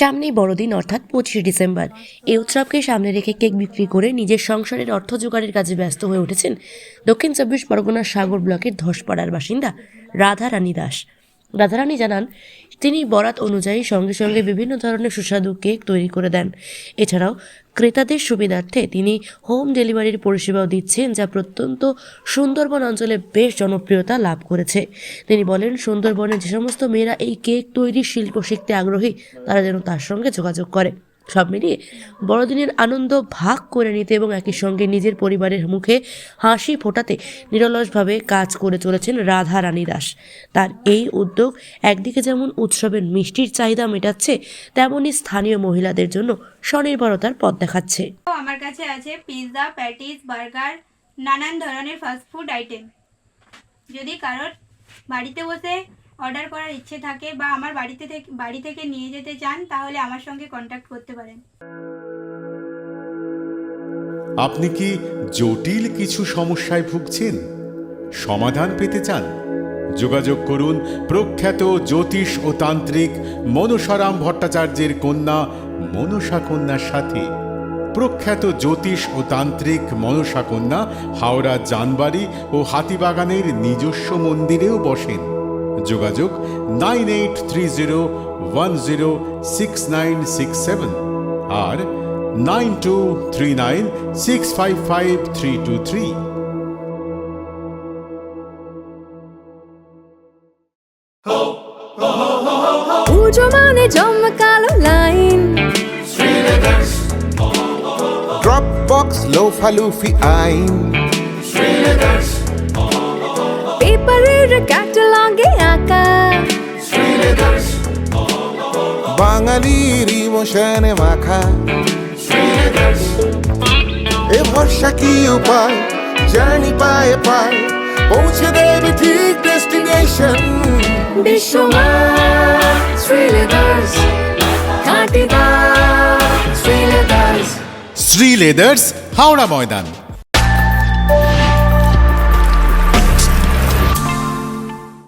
সামনেই বড়দিন অর্থাৎ 25শে ডিসেম্বর। এই উৎসবকে সামনে রেখে কেক বিক্রি করে নিজের সংসারের অর্থ জোগাড়ের কাজে ব্যস্ত হয়ে উঠেছেন দক্ষিণ 24 পরগনার সাগর ব্লকের ধসপাড়ার বাসিন্দা রাধারানী দাস। রাধারানী জানান, তিনি বরাত অনুযায়ী সঙ্গে সঙ্গে বিভিন্ন ধরনের সুস্বাদু কেক তৈরি করে দেন। এছাড়াও ক্রেতাদের সুবিধার্থে তিনি হোম ডেলিভারির পরিষেবাও দিচ্ছেন, যা প্রত্যন্ত সুন্দরবন অঞ্চলে বেশ জনপ্রিয়তা লাভ করেছে। তিনি বলেন, সুন্দরবনের যে সমস্ত মেয়েরা এই কেক তৈরির শিল্প শিখতে আগ্রহী, তারা যেন তার সঙ্গে যোগাযোগ করে। সব মিলিয়ে বড়দিনের আনন্দ ভাগ করে নিতে এবং একই সঙ্গে নিজের পরিবারের মুখে হাসি ফোটাতে নিরলসভাবে কাজ করে চলেছেন রাধারানী দাস। তার এই উদ্যোগ একদিকে যেমন উৎসবের মিষ্টির চাহিদা মেটাচ্ছে, তেমনই স্থানীয় মহিলাদের জন্য স্বনির্ভরতার পথ দেখাচ্ছে। আমার কাছে আছে পিৎজা, প্যাটিস, বার্গার, নানান ধরনের ফাস্টফুড আইটেম। যদি কারোর বাড়িতে বসে অর্ডার করার ইচ্ছে থাকে বা আমার বাড়ি থেকে নিয়ে যেতে চান, তাহলে আমার সঙ্গে কন্ট্যাক্ট করতে পারেন। আপনি কি জটিল কিছু সমস্যায় ভুগছেন, সমাধান পেতে চান? যোগাযোগ করুন প্রখ্যাত জ্যোতিষ ও তান্ত্রিক মনসারাম ভট্টাচার্যের কন্যা মনসা কন্যার সাথে। প্রখ্যাত জ্যোতিষ ও তান্ত্রিক মনসা কন্যা হাওড়া জানবাড়ি ও হাতিবাগানের নিজস্ব মন্দিরেও বসেন। যোগাযোগ 9830106967 আর 9239655323। পুজো মানে জমকালো লাইন, Dropbox লোফালুফি আইন, পেপারের ক্যাটালগে আঁকা, বাঙালির ইমোশনে মাখা। এ ভরসা কি উপায়, জার্নি পায়ে পায় পৌঁছে দেবে ঠিক ডেস্টিনেশন। বিশ্বমান শ্রীলেদার্স, খাঁটি দাম শ্রীলেদার্স। শ্রী লেদার্স, হাওড়া ময়দান।